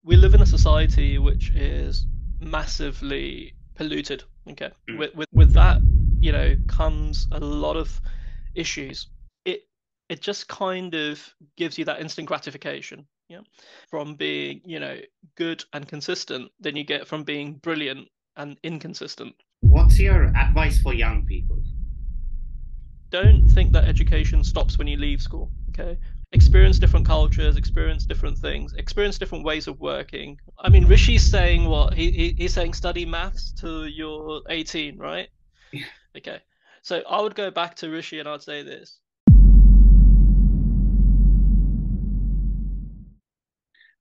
we live in a society which is massively polluted. Okay, Mm. with that, comes a lot of issues. It it just kind of gives you that instant gratification, yeah, from being, good and consistent, than you get from being brilliant and inconsistent. What's your advice for young people? Don't think that education stops when you leave school. Okay, experience different cultures, experience different things, experience different ways of working. I mean, Rishi's saying what he's saying, study maths till you're 18, right? Okay, so I would go back to Rishi and I'd say this.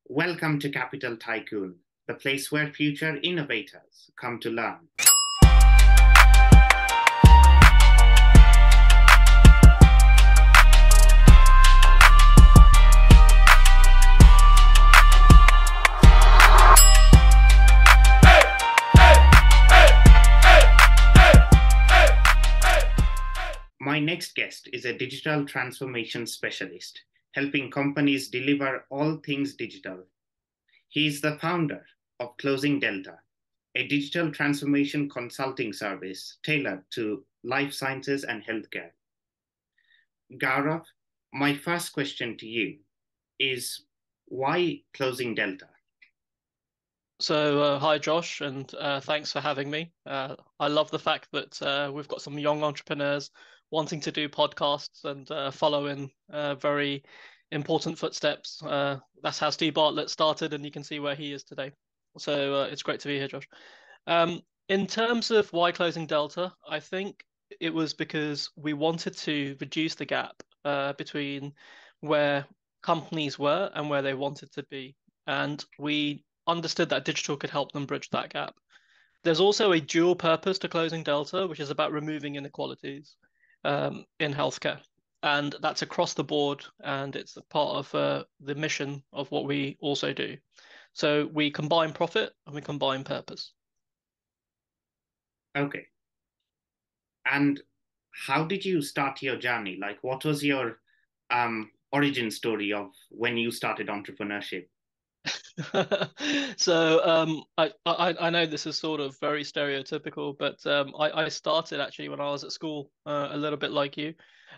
Welcome to Capital Tycoon, the place where future innovators come to learn. My next guest is a digital transformation specialist, helping companies deliver all things digital. He is the founder of Closing Delta, a digital transformation consulting service tailored to life sciences and healthcare. Gaurav, my first question to you is why Closing Delta? So, hi Josh, and thanks for having me. I love the fact that we've got some young entrepreneurs wanting to do podcasts and follow in very important footsteps. That's how Steve Bartlett started, and you can see where he is today. So it's great to be here, Josh. In terms of why closing Delta, I think it was because we wanted to reduce the gap between where companies were and where they wanted to be. And we understood that digital could help them bridge that gap. There's also a dual purpose to closing Delta, which is about removing inequalities in healthcare. And that's across the board, and it's a part of the mission of what we also do. So we combine profit and we combine purpose. Okay. And how did you start your journey? Like, what was your origin story of when you started entrepreneurship? So I know this is sort of very stereotypical, but I started actually when I was at school, a little bit like you.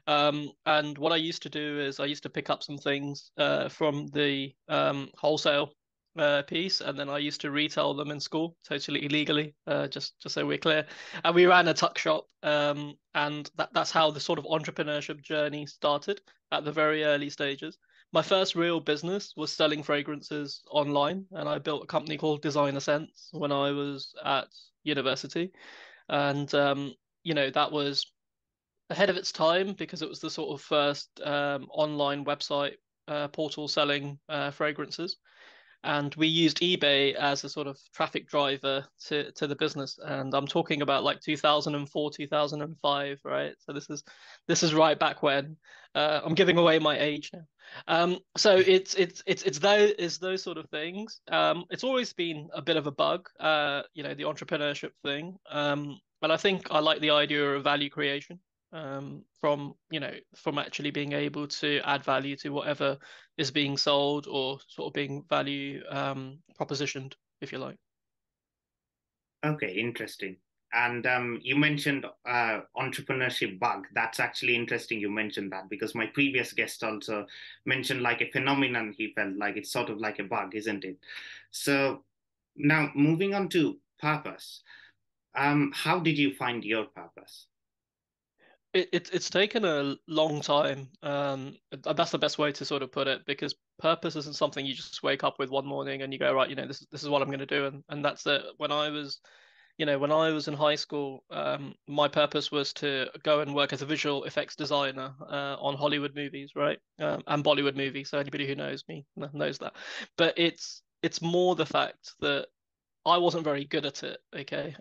And what I used to do is I used to pick up some things from the wholesale piece, and then I used to retail them in school, totally illegally, just so we're clear. And we ran a tuck shop, and that's how the sort of entrepreneurship journey started at the very early stages. My first real business was selling fragrances online, and I built a company called Designer Sense when I was at university. And that was ahead of its time because it was the sort of first online website portal selling fragrances. And we used eBay as a sort of traffic driver to the business. And I'm talking about like 2004, 2005, right? So this is right back when. I'm giving away my age now. So it's those sort of things. It's always been a bit of a bug, the entrepreneurship thing. But I think I like the idea of value creation, from actually being able to add value to whatever is being sold or sort of being value propositioned, if you like. Okay, interesting. And you mentioned entrepreneurship bug. That's actually interesting you mentioned that because my previous guest also mentioned like a phenomenon he felt like it's sort of like a bug, isn't it? So now moving on to purpose. How did you find your purpose? It's taken a long time. That's the best way to sort of put it, because purpose isn't something you just wake up with one morning and you go, right, this is what I'm going to do, and that's it. When I was in high school, my purpose was to go and work as a visual effects designer on Hollywood movies, right, and Bollywood movies. So anybody who knows me knows that. But it's more the fact that I wasn't very good at it. Okay.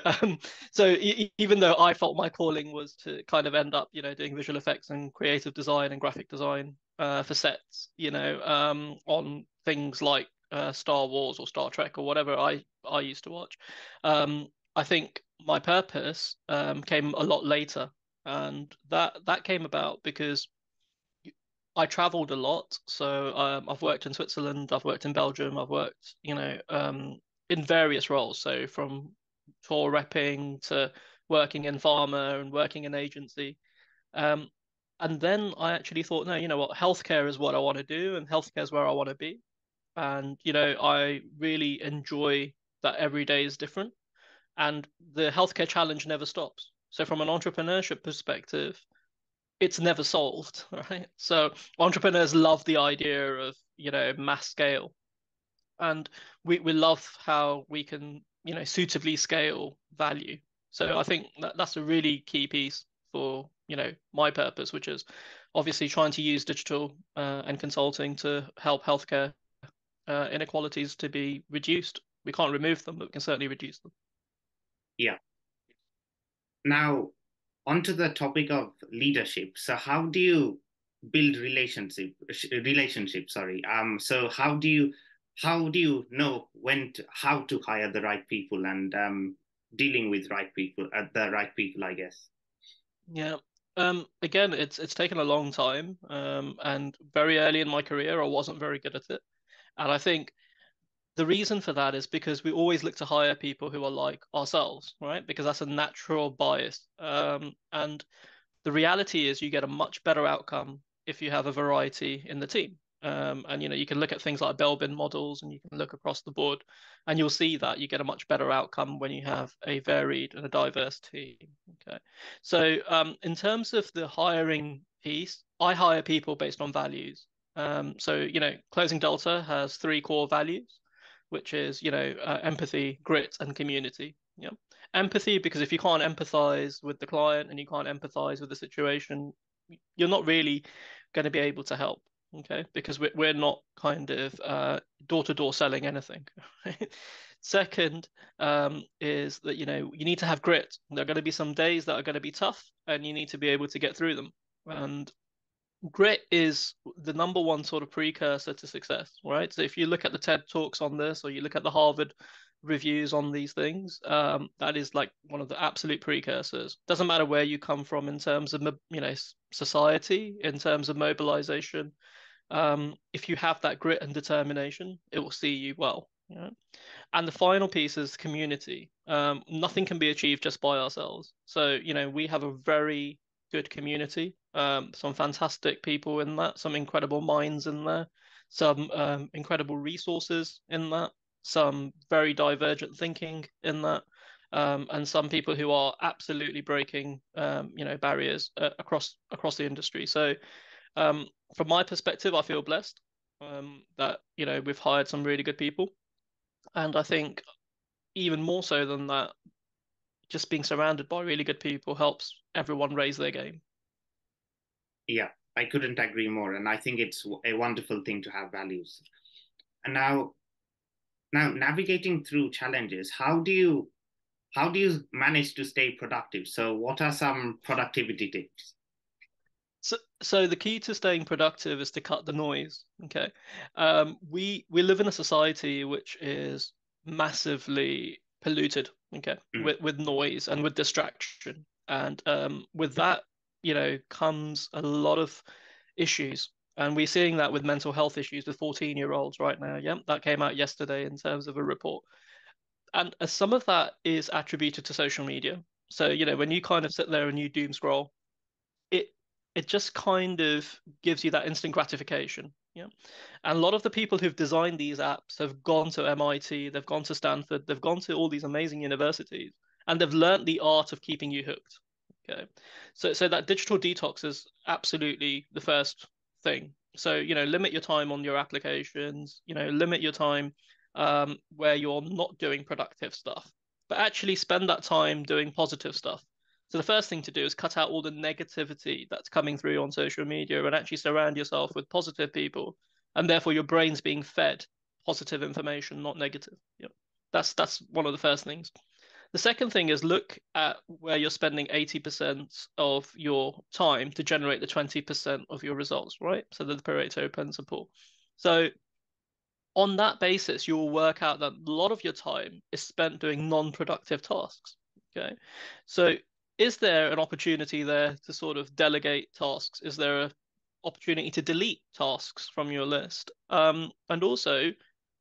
um, so even though I felt my calling was to kind of end up, doing visual effects and creative design and graphic design for sets, on things like Star Wars or Star Trek or whatever I used to watch, I think my purpose came a lot later, and that came about because I traveled a lot. So I've worked in Switzerland, I've worked in Belgium, I've worked, in various roles. So from tour repping to working in pharma and working in agency. Um, and then I actually thought, no, you know what, healthcare is what I want to do, and healthcare is where I want to be. And, I really enjoy that every day is different. And the healthcare challenge never stops. So from an entrepreneurship perspective, it's never solved, right? So entrepreneurs love the idea of, mass scale. And we love how we can, suitably scale value. So I think that's a really key piece for, my purpose, which is obviously trying to use digital and consulting to help healthcare inequalities to be reduced. We can't remove them, but we can certainly reduce them. Yeah. Now, onto the topic of leadership. So, how do you build relationship? Sorry. So how do you know how to hire the right people and dealing with the right people? I guess. Yeah. Again, it's taken a long time. And very early in my career, I wasn't very good at it. And I think the reason for that is because we always look to hire people who are like ourselves, right? Because that's a natural bias. And the reality is you get a much better outcome if you have a variety in the team. And you can look at things like Belbin models, and you can look across the board, and you'll see that you get a much better outcome when you have a varied and a diverse team. Okay, so in terms of the hiring piece, I hire people based on values. So Closing Delta has three core values, which is empathy, grit, and community. Yeah, empathy, because if you can't empathize with the client and you can't empathize with the situation, you're not really going to be able to help. Okay, because we're not kind of door-to-door selling anything. Second, is that you need to have grit. There are going to be some days that are going to be tough, and you need to be able to get through them. And grit is the number one sort of precursor to success, right? So if you look at the TED Talks on this, or you look at the Harvard reviews on these things, that is like one of the absolute precursors. Doesn't matter where you come from in terms of, society, in terms of mobilization. If you have that grit and determination, it will see you well. And the final piece is community. Nothing can be achieved just by ourselves. So, we have a very good community, some fantastic people in that, some incredible minds in there, some incredible resources in that, some very divergent thinking in that, and some people who are absolutely breaking, barriers across the industry. So, from my perspective, I feel blessed that we've hired some really good people, and I think even more so than that, just being surrounded by really good people helps everyone raise their game. Yeah, I couldn't agree more, and I think it's a wonderful thing to have values. And now navigating through challenges, how do you manage to stay productive? So, what are some productivity tips? So the key to staying productive is to cut the noise. Okay, we live in a society which is massively polluted. Okay, Mm, with noise and with distraction, and with that, comes a lot of issues. And we're seeing that with mental health issues with 14-year-olds right now. Yeah, that came out yesterday in terms of a report. And some of that is attributed to social media. So, when you kind of sit there and you doom scroll, it it just kind of gives you that instant gratification. Yeah. And a lot of the people who've designed these apps have gone to MIT, they've gone to Stanford, they've gone to all these amazing universities, and they've learned the art of keeping you hooked. Okay. So that digital detox is absolutely the first thing. So, limit your time on your applications, limit your time where you're not doing productive stuff, but actually spend that time doing positive stuff. So the first thing to do is cut out all the negativity that's coming through on social media and actually surround yourself with positive people. And therefore your brain's being fed positive information, not negative. Yeah. That's one of the first things. The second thing is look at where you're spending 80% of your time to generate the 20% of your results, right? So the Pareto principle. So on that basis, you will work out that a lot of your time is spent doing non-productive tasks. Okay. So is there an opportunity there to sort of delegate tasks? Is there opportunity to delete tasks from your list. And also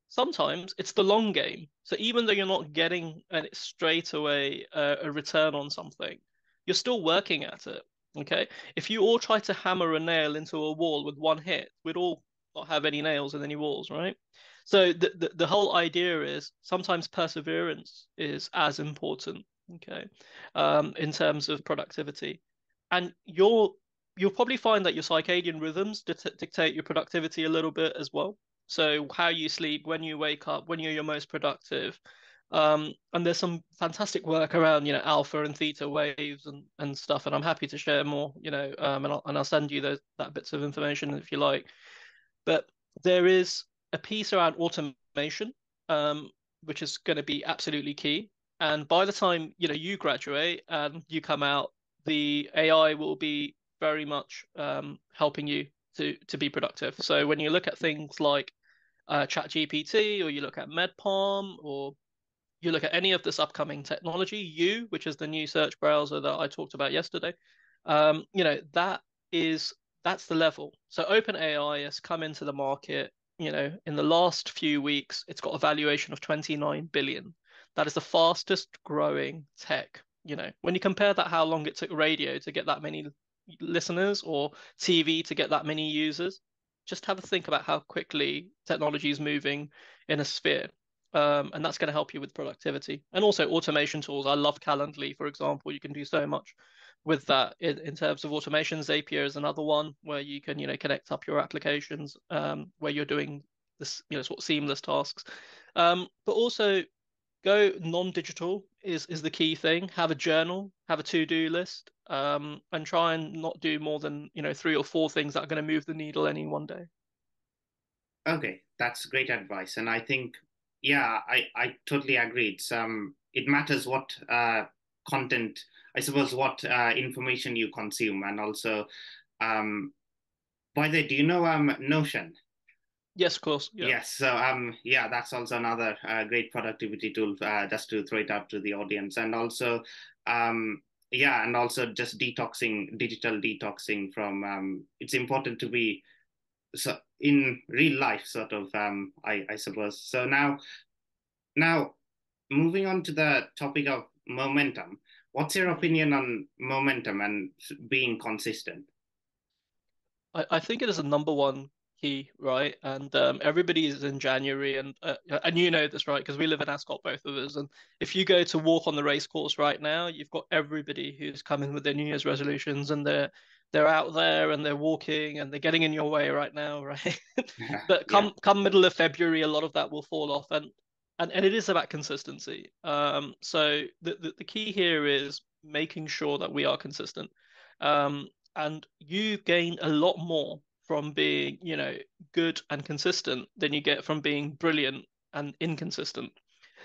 sometimes it's the long game. So even though you're not getting straight away a return on something, you're still working at it. Okay. If you all try to hammer a nail into a wall with one hit, we'd all not have any nails in any walls, right? So the whole idea is sometimes perseverance is as important, okay, in terms of productivity. And you'll probably find that your circadian rhythms dictate your productivity a little bit as well. So how you sleep, when you wake up, when you're your most productive. And there's some fantastic work around, alpha and theta waves and stuff. And I'm happy to share more, and I'll send you that bits of information if you like. But there is a piece around automation, which is going to be absolutely key. And by the time you graduate and you come out, the AI will be very much helping you to be productive. So when you look at things like ChatGPT, or you look at MedPalm, or you look at any of this upcoming technology, which is the new search browser that I talked about yesterday, that is that's the level. So OpenAI has come into the market, in the last few weeks, it's got a valuation of 29 billion. That is the fastest growing tech. When you compare that, how long it took radio to get that many listeners or TV to get that many users, just have a think about how quickly technology is moving in a sphere. And that's going to help you with productivity and also automation tools. I love Calendly, for example. You can do so much with that in terms of automation. Zapier is another one where you can, connect up your applications where you're doing this, sort of seamless tasks. But also go non-digital is the key thing. Have a journal, have a to-do list, and try and not do more than, 3 or 4 things that are going to move the needle any one day. Okay, that's great advice. And I think, yeah, I totally agree. It matters what content, I suppose, what information you consume. And also, by the way, do you know Notion? Yes, of course. Yeah. Yes, so yeah, that's also another great productivity tool. Just to throw it out to the audience, and also, yeah, and also just digital detoxing from. It's important to be so in real life, sort of. I suppose. So now moving on to the topic of momentum. What's your Mhm. opinion on momentum and being consistent? I think it is a number one key, right? And everybody is in January, and you know this, right? Because we live in Ascot, both of us. And if you go to walk on the race course right now, you've got everybody who's coming with their New Year's resolutions, and they're out there and they're walking and they're getting in your way right now, right? But Yeah. come middle of February, a lot of that will fall off, and it is about consistency. So the key here is making sure that we are consistent. Um, and you gain a lot more from being, good and consistent than you get from being brilliant and inconsistent.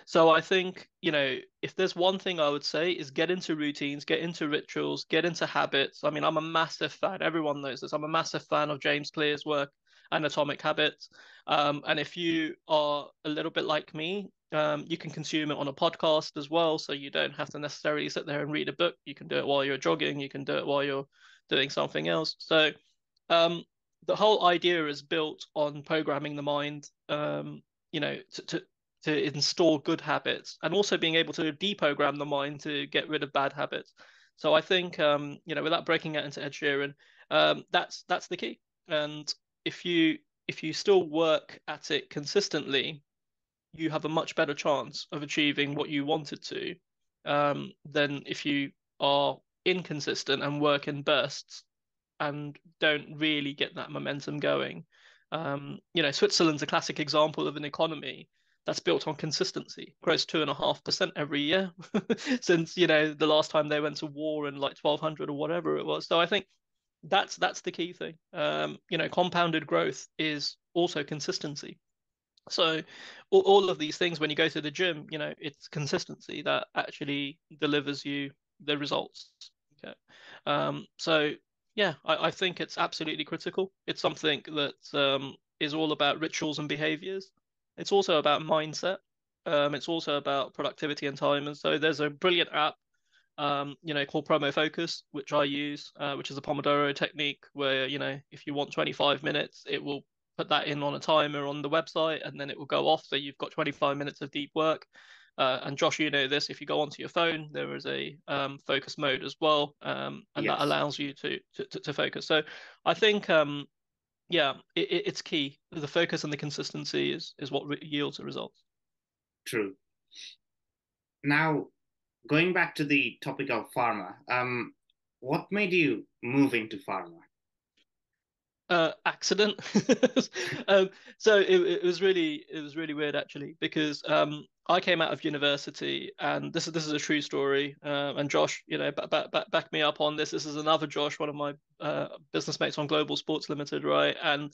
So I think, if there's one thing I would say is get into routines, get into rituals, get into habits. I mean, I'm a massive fan. Everyone knows this. I'm a massive fan of James Clear's work and Atomic Habits. And if you are a little bit like me, you can consume it on a podcast as well. So you don't have to necessarily sit there and read a book. You can do it while you're jogging. You can do it while you're doing something else. So um, the whole idea is built on programming the mind, to install good habits and also being able to deprogram the mind to get rid of bad habits. So I think, without breaking it into Ed Sheeran, that's the key. And if you still work at it consistently, you have a much better chance of achieving what you wanted to, than if you are inconsistent and work in bursts and don't really get that momentum going. Switzerland's a classic example of an economy that's built on consistency, grows 2.5% every year since the last time they went to war in like 1200 or whatever it was. So I think that's the key thing. Compounded growth is also consistency. So all of these things, when you go to the gym, it's consistency that actually delivers you the results. Okay. So yeah, I think it's absolutely critical. It's something that is all about rituals and behaviors. It's also about mindset. It's also about productivity and time. And so there's a brilliant app called promo focus, which I use, which is a Pomodoro technique where, if you want 25 minutes, it will put that in on a timer on the website and then it will go off. So you've got 25 minutes of deep work. And Josh, you know this, if you go onto your phone, there is a focus mode as well. And that Yes, allows you to focus. So I think, yeah, it's key. The focus and the consistency is what yields the results. true. Now, going back to the topic of pharma, what made you move into pharma? Accident. So it was really weird actually because I came out of university and this is a true story. And Josh, back me up on this. This is another Josh, one of my business mates on Global Sports Limited, right? And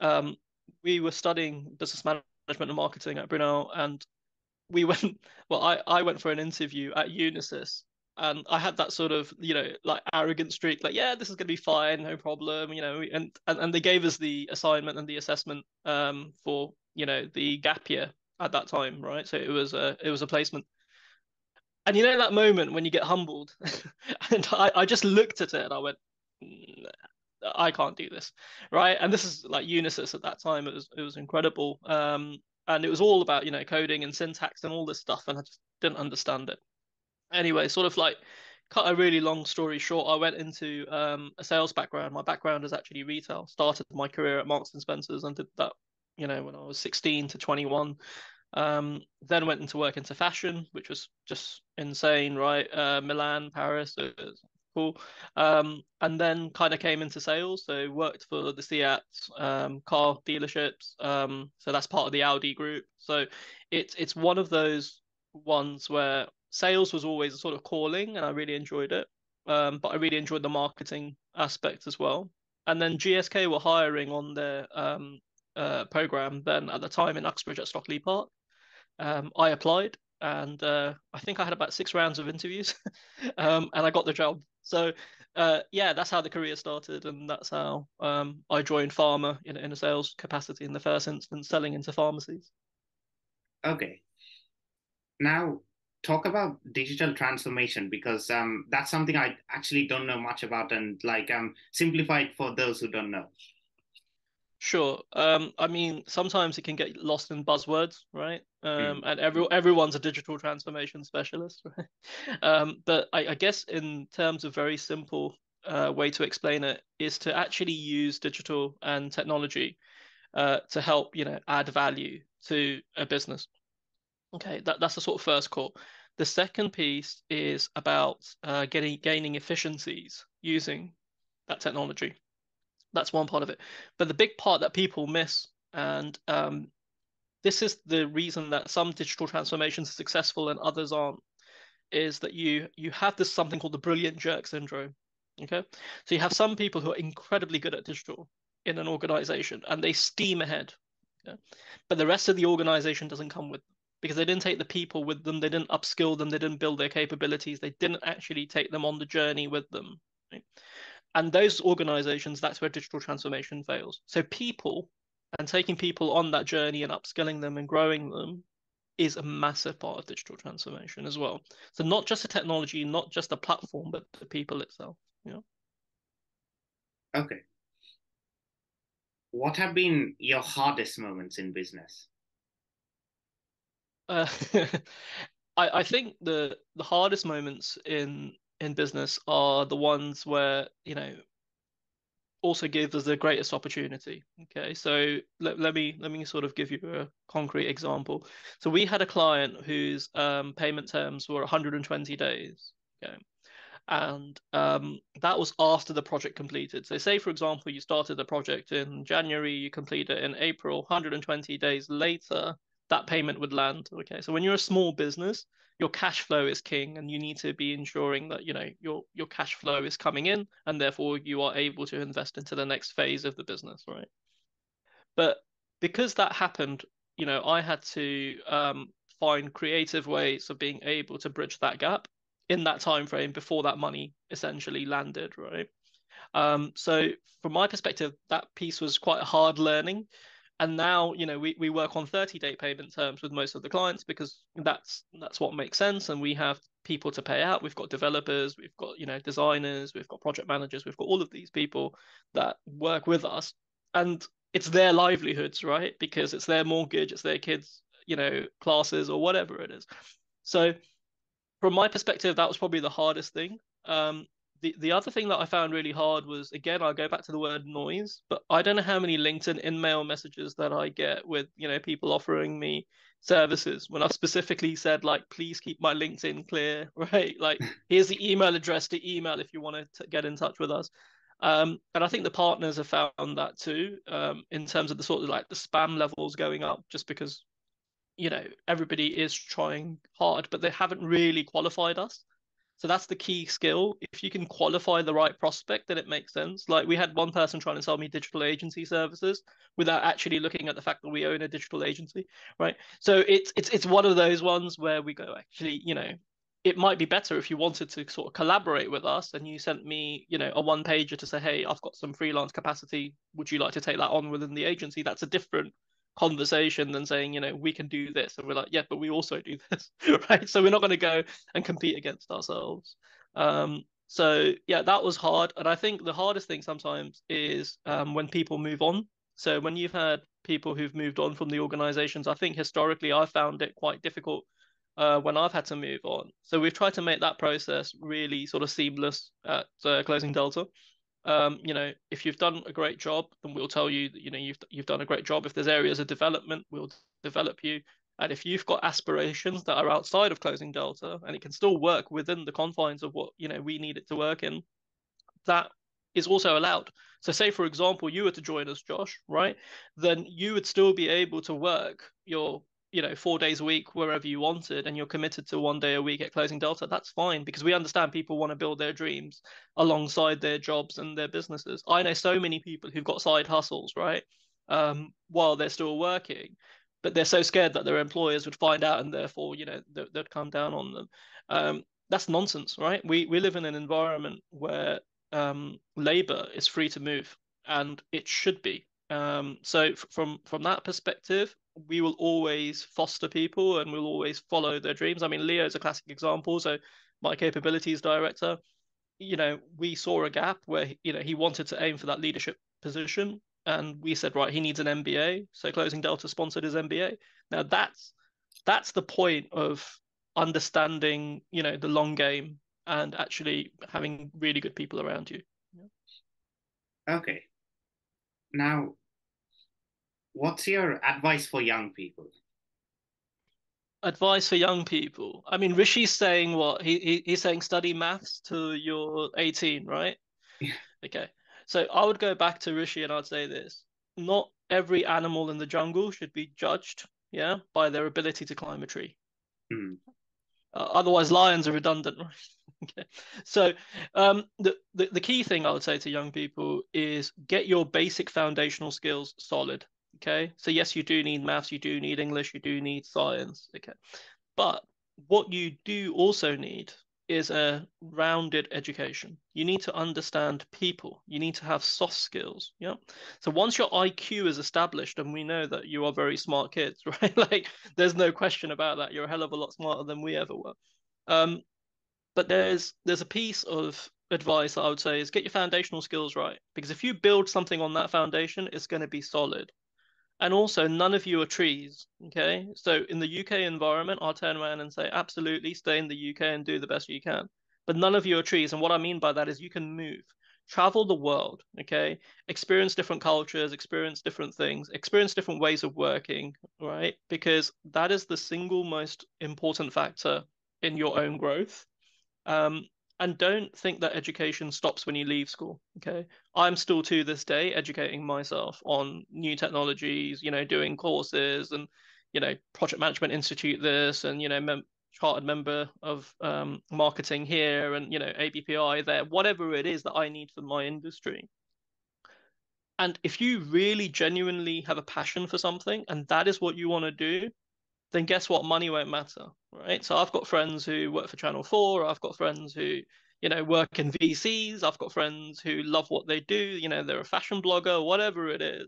um, we were studying business management and marketing at Brunel, and we went well I went for an interview at Unisys, and I had that sort of like arrogant streak, like, yeah, this is going to be fine, no problem, and they gave us the assignment and the assessment for the gap year at that time, right? So it was a placement, and that moment when you get humbled. And I just looked at it and I went, "Mm, I can't do this," right? And this is like Unisys at that time. It was incredible. And it was all about coding and syntax and all this stuff, and I just didn't understand it. Anyway, sort of like cut a really long story short, I went into a sales background. My background is actually retail. Started my career at Marks and Spencers and did that, when I was 16 to 21. Then went into work into fashion, which was just insane, right? Milan, Paris, it was cool. And then kind of came into sales. So worked for the Seat car dealerships. So that's part of the Audi group. So it's one of those ones where sales was always a sort of calling, and I really enjoyed it. But I really enjoyed the marketing aspect as well. And then GSK were hiring on their program then at the time in Uxbridge at Stockley Park. I applied, and I think I had about 6 rounds of interviews, and I got the job. So, yeah, that's how the career started, and that's how I joined pharma in a sales capacity in the first instance, selling into pharmacies. Okay. Now, talk about digital transformation because that's something I actually don't know much about, and like simplify it for those who don't know. Sure. I mean, sometimes it can get lost in buzzwords, right? Mm. And everyone's a digital transformation specialist, right? But I guess in terms of very simple way to explain it is to actually use digital and technology to help, add value to a business. Okay, that's the sort of first core. The second piece is about gaining efficiencies using that technology. That's one part of it. But the big part that people miss, and this is the reason that some digital transformations are successful and others aren't, is that you have this something called the brilliant jerk syndrome. Okay, so you have some people who are incredibly good at digital in an organization and they steam ahead, okay? But the rest of the organization doesn't come with them because they didn't take the people with them, they didn't upskill them, they didn't build their capabilities, they didn't actually take them on the journey with them. Right? And those organizations, that's where digital transformation fails. So people and taking people on that journey and upskilling them and growing them is a massive part of digital transformation as well. So not just the technology, not just the platform, but the people itself. Okay. What have been your hardest moments in business? Uh, I think the hardest moments in business are the ones where also gives us the greatest opportunity. Okay, so let me sort of give you a concrete example. So we had a client whose payment terms were 120 days. Okay, and that was after the project completed. So say, for example, you started the project in January, you complete it in April, 120 days later, that payment would land. Okay, so when you're a small business, your cash flow is king, and you need to be ensuring that your cash flow is coming in, and therefore you are able to invest into the next phase of the business, right? But because that happened, I had to find creative ways of being able to bridge that gap in that time frame before that money essentially landed, right? So from my perspective, that piece was quite a hard learning. And now, we work on 30-day payment terms with most of the clients because that's what makes sense. And we have people to pay out. We've got developers, we've got, designers, we've got project managers, we've got all of these people that work with us. And it's their livelihoods, right? Because it's their mortgage, it's their kids, classes or whatever it is. So from my perspective, that was probably the hardest thing. The other thing that I found really hard was, again, I'll go back to the word noise, but I don't know how many LinkedIn in-mail messages that I get with, people offering me services when I've specifically said, like, please keep my LinkedIn clear, right? Like, here's the email address to email if you want to get in touch with us. And I think the partners have found that too, in terms of the sort of like the spam levels going up, just because everybody is trying hard, but they haven't really qualified us. So that's the key skill. If you can qualify the right prospect, then it makes sense. Like, we had one person trying to sell me digital agency services without actually looking at the fact that we own a digital agency, right? So it's one of those ones where we go, actually, it might be better if you wanted to sort of collaborate with us and you sent me, a one pager to say, hey, I've got some freelance capacity. Would you like to take that on within the agency? That's a different conversation than saying, we can do this. And we're like, yeah, but we also do this, right? So we're not going to go and compete against ourselves. So yeah, that was hard. And I think the hardest thing sometimes is when people move on. So when you've had people who've moved on from the organizations, I think historically I found it quite difficult when I've had to move on. So we've tried to make that process really sort of seamless at Closing Delta. If you've done a great job, then we'll tell you that, you've done a great job. If there's areas of development, we'll develop you. And if you've got aspirations that are outside of Closing Delta and it can still work within the confines of what, we need it to work in, that is also allowed. So say, for example, you were to join us, Josh, right? Then you would still be able to work your 4 days a week wherever you wanted, and you're committed to 1 day a week at Closing Delta. That's fine, because we understand people want to build their dreams alongside their jobs and their businesses. I know so many people who've got side hustles, right? While they're still working, but they're so scared that their employers would find out and therefore, they'd come down on them. That's nonsense, right? We live in an environment where labor is free to move, and it should be. So from that perspective, we will always foster people and we'll always follow their dreams. I mean, Leo's a classic example. So my capabilities director, we saw a gap where he wanted to aim for that leadership position, and we said, right, he needs an MBA. So Closing Delta sponsored his MBA. Now that's the point of understanding, the long game and actually having really good people around you. Okay. Now, what's your advice for young people? Advice for young people. I mean, Rishi's saying what? He's saying study maths till you're 18, right? Okay. So I would go back to Rishi and I'd say this. Not every animal in the jungle should be judged, yeah, by their ability to climb a tree. Mm. Otherwise, lions are redundant, right? Okay. So the key thing I would say to young people is get your basic foundational skills solid. Okay. So yes, you do need maths, you do need English, you do need science. Okay. But what you do also need is a rounded education. You need to understand people. You need to have soft skills. Yeah. So once your IQ is established, and we know that you are very smart kids, right? Like, there's no question about that. You're a hell of a lot smarter than we ever were. But there's a piece of advice that I would say is get your foundational skills right, because if you build something on that foundation, it's going to be solid. And also, none of you are trees. Okay. So in the UK environment, I'll turn around and say, absolutely, stay in the UK and do the best you can. But none of you are trees. And what I mean by that is you can move, travel the world. Okay. Experience different cultures, experience different things, experience different ways of working, right? Because that is the single most important factor in your own growth. Um, and don't think that education stops when you leave school. Okay. I'm still to this day educating myself on new technologies, doing courses and, Project Management Institute this and, chartered member of marketing here and, ABPI there, whatever it is that I need for my industry. And if you really genuinely have a passion for something and that is what you want to do, then guess what? Money won't matter, right? So I've got friends who work for Channel 4. I've got friends who, work in VCs. I've got friends who love what they do. They're a fashion blogger, whatever it is.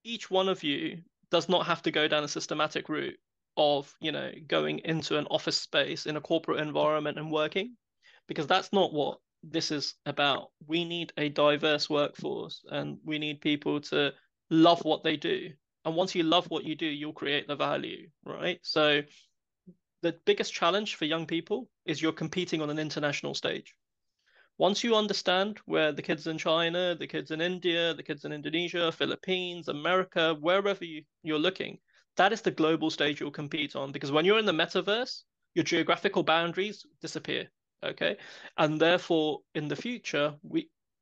Each one of you does not have to go down a systematic route of, going into an office space in a corporate environment and working, because that's not what this is about. We need a diverse workforce and we need people to love what they do. And once you love what you do, you'll create the value, right? So the biggest challenge for young people is you're competing on an international stage. Once you understand where the kids in China, the kids in India, the kids in Indonesia, Philippines, America, wherever you're looking, that is the global stage you'll compete on. Because when you're in the metaverse, your geographical boundaries disappear. Okay. And therefore, in the future,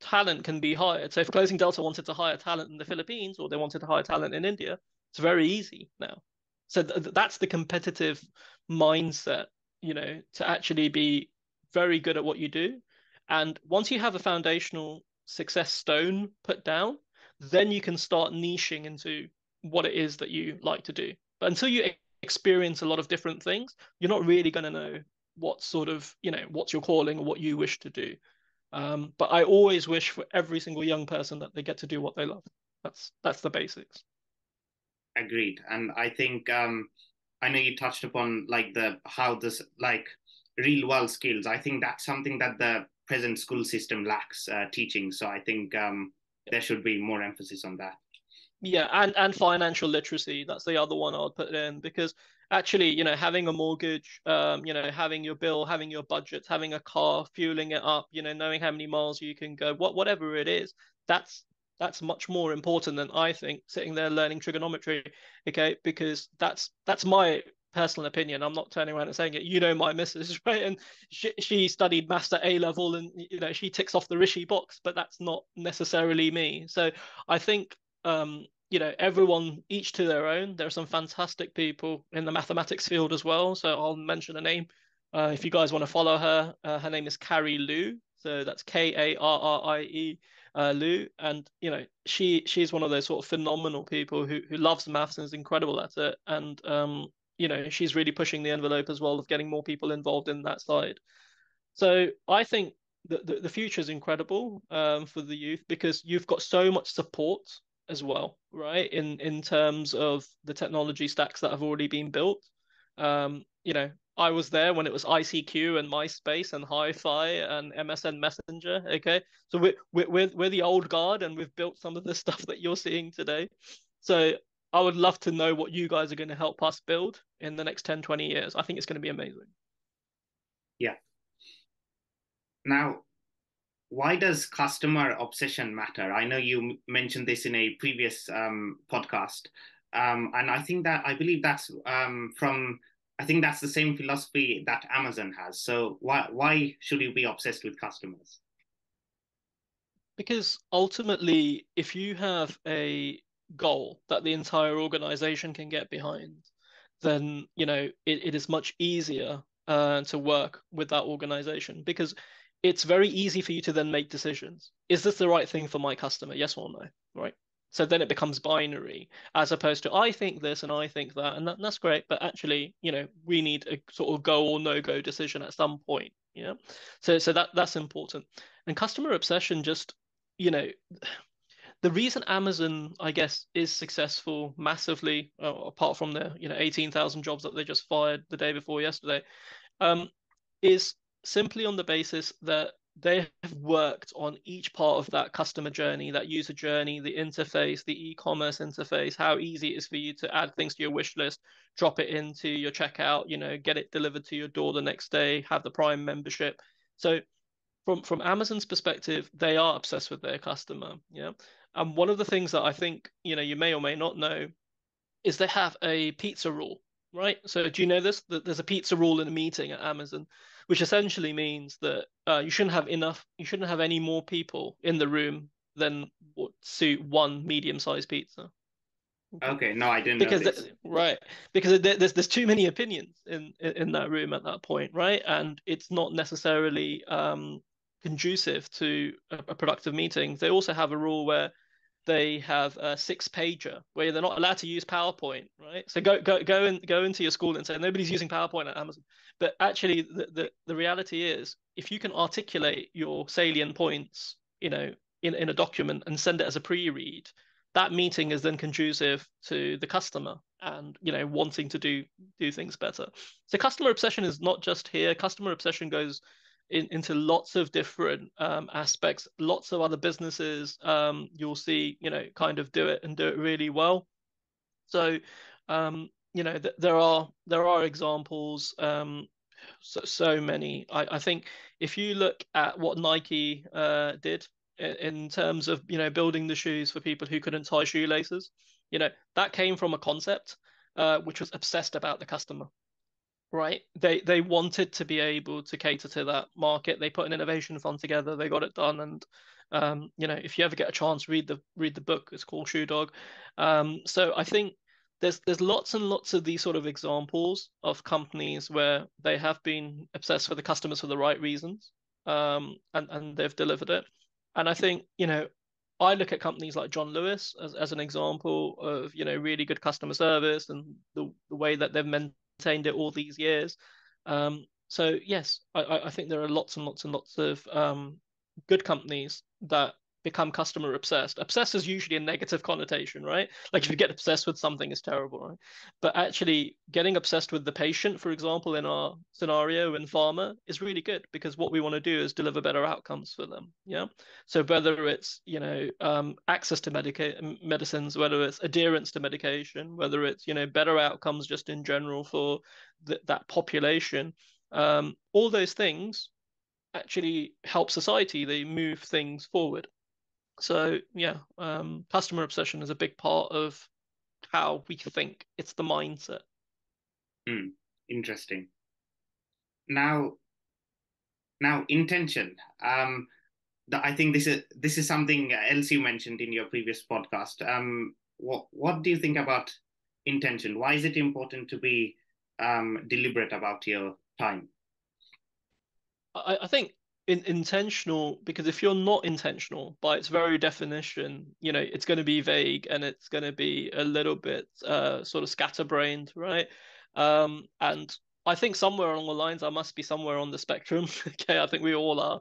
talent can be hired. So if Closing Delta wanted to hire talent in the Philippines or they wanted to hire talent in India, it's very easy now. So that's the competitive mindset, to actually be very good at what you do. And once you have a foundational success stone put down, then you can start niching into what it is that you like to do. But until you experience a lot of different things, you're not really going to know what sort of, what's your calling or what you wish to do. But I always wish for every single young person that they get to do what they love. That's the basics. Agreed. And I think I know you touched upon like the how this like real world skills. I think that's something that the present school system lacks teaching. So I think there should be more emphasis on that. Yeah, and financial literacy. That's the other one I'd put in, because actually, having a mortgage, having your bill, having your budget, having a car, fueling it up, knowing how many miles you can go, whatever it is, that's that's much more important than, I think, sitting there learning trigonometry. Okay, because that's my personal opinion. I'm not turning around and saying it. My missus, right? And she studied maths at A level, and she ticks off the Rishi box, but that's not necessarily me. So I think everyone, each to their own. There are some fantastic people in the mathematics field as well. So I'll mention a name. If you guys want to follow her, her name is Carrie Liu. So that's Karrie, Liu. And she's one of those sort of phenomenal people who loves maths and is incredible at it. And she's really pushing the envelope as well of getting more people involved in that side. So I think the future is incredible, for the youth, because you've got so much support as well, right? In terms of the technology stacks that have already been built. I was there when it was ICQ and MySpace and Hi-Fi and MSN Messenger. Okay, so we're the old guard, and we've built some of the stuff that you're seeing today. So I would love to know what you guys are going to help us build in the next 10, 20 years. I think it's going to be amazing. Yeah. Now, why does customer obsession matter? I know you mentioned this in a previous podcast, and I believe that's from. I think that's the same philosophy that Amazon has. So why should you be obsessed with customers? Because ultimately, if you have a goal that the entire organization can get behind, then it is much easier to work with that organization, because it's very easy for you to then make decisions. Is this the right thing for my customer? Yes or no, right? So then it becomes binary, as opposed to I think this and I think that, and that's great, but actually, we need a sort of go or no go decision at some point. Yeah, so that's important. And customer obsession, just you know the reason Amazon, I guess, is successful massively, apart from the 18,000 jobs that they just fired the day before yesterday, um, is simply on the basis that they have worked on each part of that customer journey, that user journey, the interface, the e-commerce interface, how easy it is for you to add things to your wish list, drop it into your checkout, get it delivered to your door the next day, have the Prime membership. So from Amazon's perspective, they are obsessed with their customer. Yeah. And one of the things that I think, you may or may not know is they have a pizza rule, right? So do you know this? That there's a pizza rule in a meeting at Amazon, which essentially means that you shouldn't have any more people in the room than would suit one medium-sized pizza. Okay. Okay, no, I didn't know Because this. right, because there's too many opinions in that room at that point, right? And it's not necessarily conducive to a productive meeting. They also have a rule where they have a six pager where they're not allowed to use PowerPoint, right? So go into your school and say nobody's using PowerPoint at Amazon. But actually, the reality is, if you can articulate your salient points, in a document and send it as a pre-read, that meeting is then conducive to the customer and wanting to do things better. So customer obsession is not just here. Customer obsession goes into lots of different aspects. Lots of other businesses you'll see kind of do it and do it really well. So there are examples, so many. I think if you look at what Nike did in terms of building the shoes for people who couldn't tie shoelaces, that came from a concept which was obsessed about the customer. Right. They wanted to be able to cater to that market. They put an innovation fund together. They got it done. And if you ever get a chance, read the book. It's called Shoe Dog. So I think there's lots and lots of these sort of examples of companies where they have been obsessed with the customers for the right reasons, and they've delivered it. And I think I look at companies like John Lewis as an example of really good customer service and the way that they've maintained it all these years. So yes, I think there are lots and lots and lots of good companies that become customer obsessed. Obsessed is usually a negative connotation, right? Like if you get obsessed with something, it's terrible, right? But actually getting obsessed with the patient, for example, in our scenario in pharma is really good because what we want to do is deliver better outcomes for them. Yeah. So whether it's, access to medicines, whether it's adherence to medication, whether it's, better outcomes just in general for that population, all those things actually help society. They move things forward. So yeah, customer obsession is a big part of how we think. It's the mindset. Interesting. Now, intention. I think this is something else you mentioned in your previous podcast. What do you think about intention? Why is it important to be deliberate about your time? I think intentional, because if you're not intentional by its very definition, it's going to be vague and it's going to be a little bit sort of scatterbrained, right? And I think somewhere along the lines, I must be somewhere on the spectrum. Okay, I think we all are,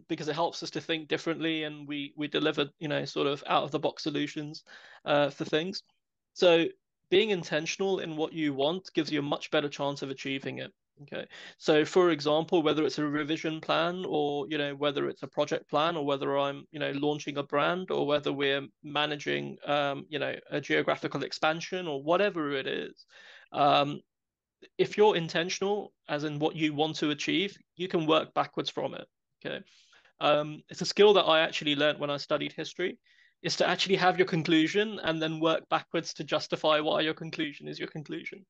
because it helps us to think differently and we deliver, sort of out of the box solutions for things. So being intentional in what you want gives you a much better chance of achieving it. Okay. So for example, whether it's a revision plan or, whether it's a project plan or whether I'm, launching a brand or whether we're managing, a geographical expansion or whatever it is, if you're intentional, as in what you want to achieve, you can work backwards from it. Okay. It's a skill that I actually learned when I studied history, is to actually have your conclusion and then work backwards to justify why your conclusion is your conclusion.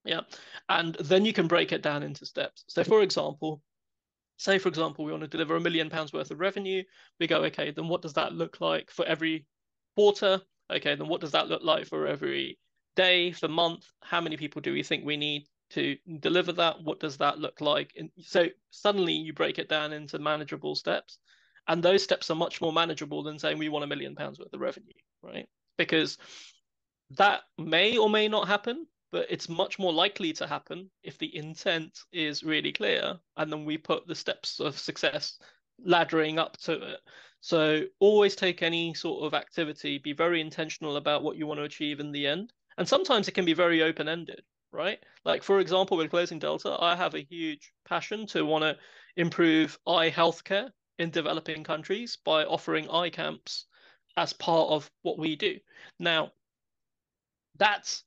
Yeah. And then you can break it down into steps. So for example, we want to deliver £1 million worth of revenue. We go, okay, then what does that look like for every quarter? Okay, then what does that look like for every day, for month? How many people do we think we need to deliver that? What does that look like? And so suddenly you break it down into manageable steps. And those steps are much more manageable than saying we want £1 million worth of revenue, right? Because that may or may not happen, but it's much more likely to happen if the intent is really clear and then we put the steps of success laddering up to it. So always take any sort of activity, be very intentional about what you want to achieve in the end. And sometimes it can be very open-ended, right? Like for example, with Closing Delta, I have a huge passion to want to improve eye healthcare in developing countries by offering eye camps as part of what we do. Now, that's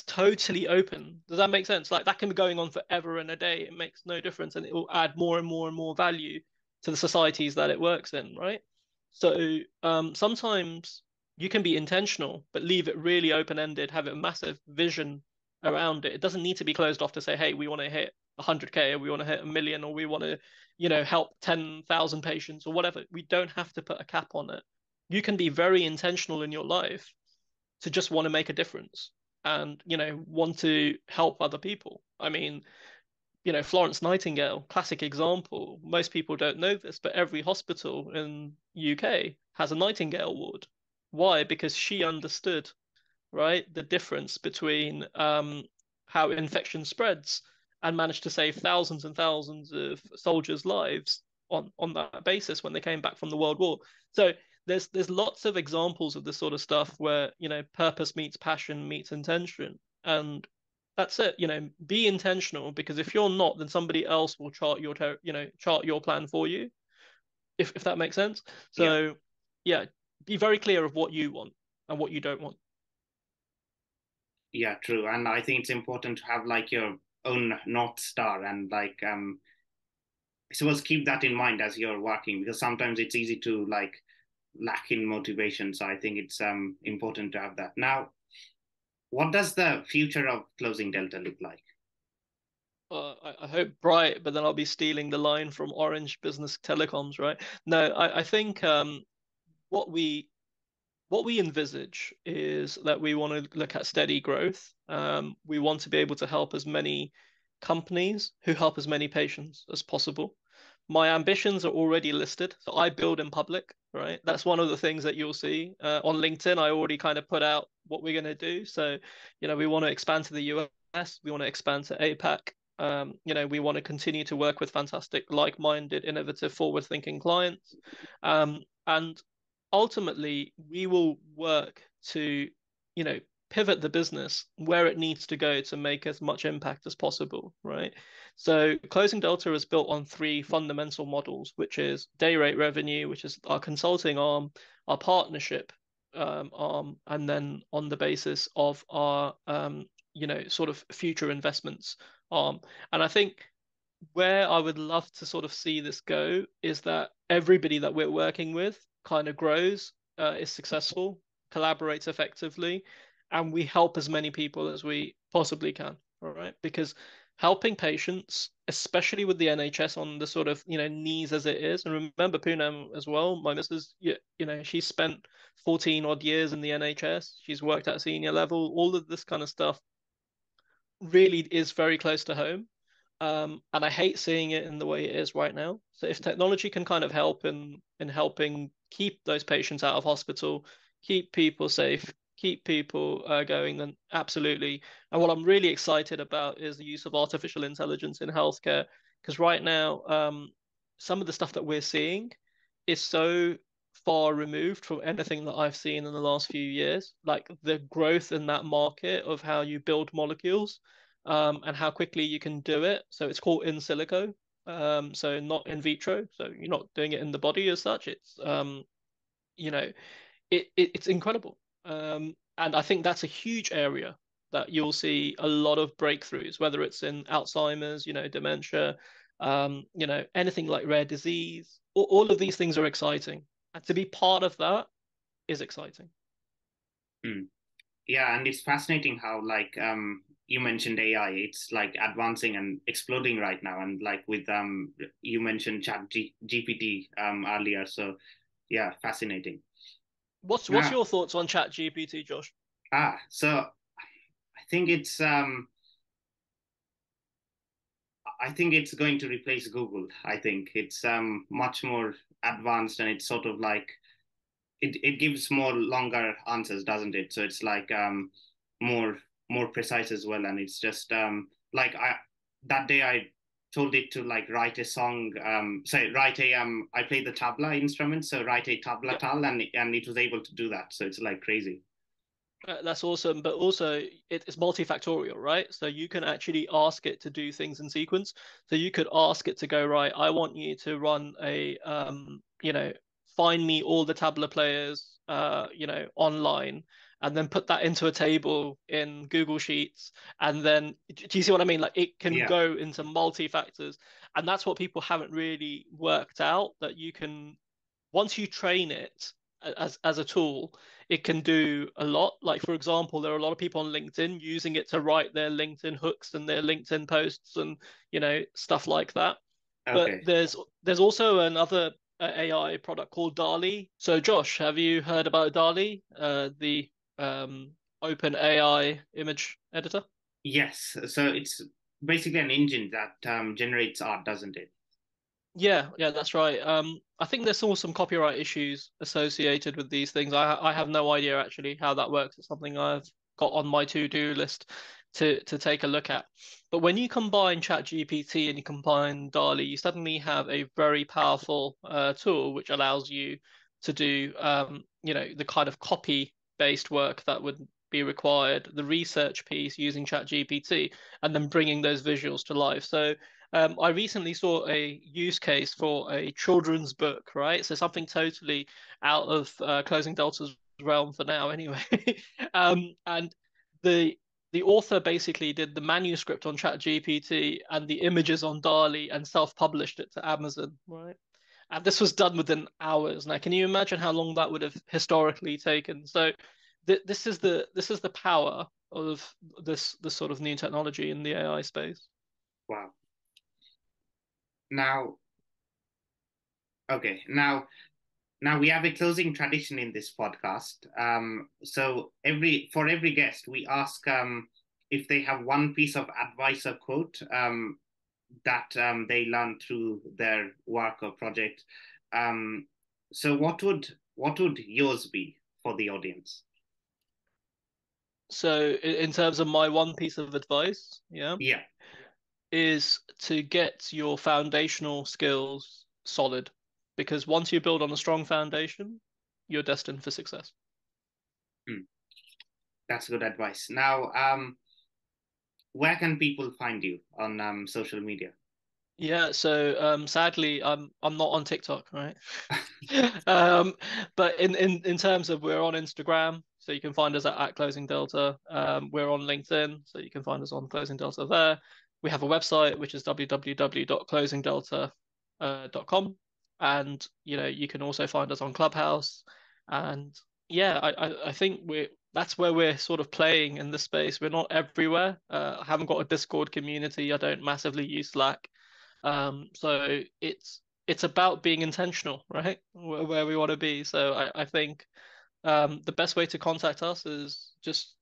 totally open. Does that make sense? Like that can be going on forever and a day. It makes no difference, and it will add more and more and more value to the societies that it works in, right? So sometimes you can be intentional, but leave it really open-ended, have a massive vision around it. It doesn't need to be closed off to say, hey, we want to hit 100K or we want to hit 1 million or we want to, help 10,000 patients or whatever. We don't have to put a cap on it. You can be very intentional in your life to just want to make a difference and want to help other people. I mean, Florence Nightingale, classic example. Most people don't know this, but every hospital in UK has a Nightingale ward. Why? Because she understood, right, the difference between how infection spreads and managed to save thousands and thousands of soldiers' lives on that basis when they came back from the World War. So there's lots of examples of this sort of stuff where, purpose meets passion meets intention. And that's it, be intentional, because if you're not, then somebody else will chart your plan for you, if that makes sense. Yeah. So yeah, be very clear of what you want and what you don't want. Yeah, true. And I think it's important to have like your own North Star and like I suppose keep that in mind as you're working, because sometimes it's easy to like lack in motivation. So I think it's important to have that. Now, what does the future of closing Delta look like? I hope bright, but then I'll be stealing the line from Orange Business Telecoms, right? No, I think what we what we envisage is that we want to look at steady growth. We want to be able to help as many companies who help as many patients as possible. My ambitions are already listed. So I build in public, right? That's one of the things that you'll see on LinkedIn. I already kind of put out what we're going to do. So, we want to expand to the US, we want to expand to APAC. We want to continue to work with fantastic, like-minded, innovative, forward-thinking clients. And ultimately we will work to, you know, pivot the business where it needs to go to make as much impact as possible, right? So Closing Delta is built on three fundamental models, which is day rate revenue, which is our consulting arm, our partnership arm, and then on the basis of our sort of future investments arm. And I think where I would love to sort of see this go is that everybody that we're working with kind of grows, is successful, collaborates effectively, and we help as many people as we possibly can. All right, because helping patients, especially with the NHS on the sort of knees as it is, and remember Poonam as well, my missus, she spent 14 odd years in the NHS. She's worked at senior level. All of this kind of stuff really is very close to home. And I hate seeing it in the way it is right now. So if technology can kind of help in helping keep those patients out of hospital, keep people safe, keep people going, then absolutely. And what I'm really excited about is the use of artificial intelligence in healthcare, because right now, some of the stuff that we're seeing is so far removed from anything that I've seen in the last few years. Like the growth in that market of how you build molecules, and how quickly you can do it. So it's called in silico, so not in vitro. So you're not doing it in the body as such. It's you know, it's incredible. And I think that's a huge area that you'll see a lot of breakthroughs, whether it's in Alzheimer's, dementia, anything like rare disease. All of these things are exciting, and to be part of that is exciting. Hmm. Yeah, and it's fascinating how like you mentioned AI, it's like advancing and exploding right now, and like with you mentioned GPT earlier, so yeah, fascinating. What's Now, your thoughts on Chat GPT, Josh? so I think it's I think it's going to replace Google. I think it's much more advanced, and it's sort of like it gives more longer answers, doesn't it? So it's like more more precise as well, and it's just like I that day I told it to like write a song, say write a I play the tabla instrument, so write a tabla Yeah. tal, and it was able to do that. So it's like crazy. That's awesome, but also it's multifactorial, right? So you can actually ask it to do things in sequence. So you could ask it to go, right, I want you to run find me all the tabla players, online, and then put that into a table in Google Sheets. And then, do you see what I mean? Like it can Yeah. go into multi-factors, and that's what people haven't really worked out, that you can, once you train it as a tool, it can do a lot. Like for example, there are a lot of people on LinkedIn using it to write their LinkedIn hooks and their LinkedIn posts and stuff like that. But Okay. there's also another AI product called DALI. So Josh, have you heard about DALI, the open AI image editor? Yes. So it's basically an engine that generates art, doesn't it? Yeah, that's right. I think there's still some copyright issues associated with these things. I have no idea actually how that works. It's something I've got on my to-do list to take a look at. But when you combine ChatGPT and you combine DALI, you suddenly have a very powerful tool which allows you to do the kind of copy-based work that would be required, the research piece using ChatGPT, and then bringing those visuals to life. So I recently saw a use case for a children's book, right? So something totally out of Closing Delta's realm for now, anyway. And the author basically did the manuscript on ChatGPT and the images on DALL-E and self-published it to Amazon, right? And this was done within hours. Now, can you imagine how long that would have historically taken? So, this is the power of this sort of new technology in the AI space. Wow. Now, okay. Now we have a closing tradition in this podcast. So for every guest, we ask if they have one piece of advice or quote that they learned through their work or project. So what would yours be for the audience? So, in terms of my one piece of advice, yeah, Yeah. is to get your foundational skills solid, because once you build on a strong foundation, you're destined for success. Hmm. That's good advice. Now, where can people find you on social media? Yeah, so sadly, I'm not on TikTok, right? Um, but in terms of we're on Instagram, so you can find us at Closing Delta. We're on LinkedIn, so you can find us on Closing Delta there. We have a website which is www.closingdelta.com, and you can also find us on Clubhouse. And yeah, I think that's where we're sort of playing in this space. We're not everywhere. I haven't got a Discord community. I don't massively use Slack. So it's about being intentional, right? Where we want to be. So I think the best way to contact us is just,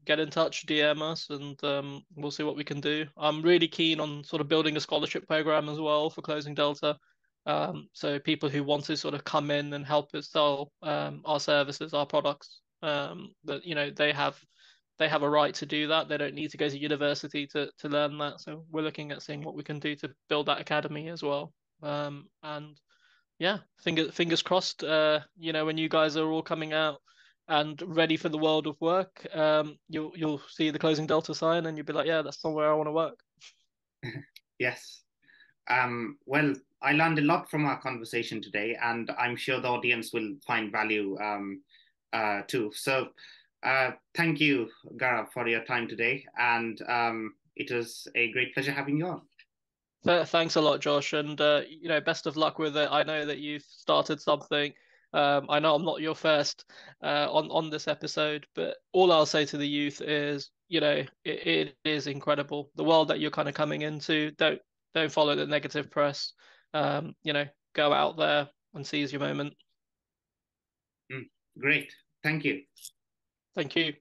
get in touch, DM us, and we'll see what we can do. I'm really keen on sort of building a scholarship program as well for Closing Delta. So people who want to sort of come in and help us sell our services, our products, that they have a right to do that. They don't need to go to university to learn that. So we're looking at seeing what we can do to build that academy as well. And yeah, fingers crossed. When you guys are all coming out and ready for the world of work, you'll see the Closing Delta sign and you'll be like, yeah, that's somewhere I want to work. Yes. Well, I learned a lot from our conversation today, and I'm sure the audience will find value too. So, thank you, Gaurav, for your time today, and it was a great pleasure having you on. Thanks a lot, Josh, and best of luck with it. I know that you've started something. I know I'm not your first on this episode, but all I'll say to the youth is, it is incredible the world that you're kind of coming into. Don't follow the negative press. Go out there and seize your moment. Great. Thank you. Thank you.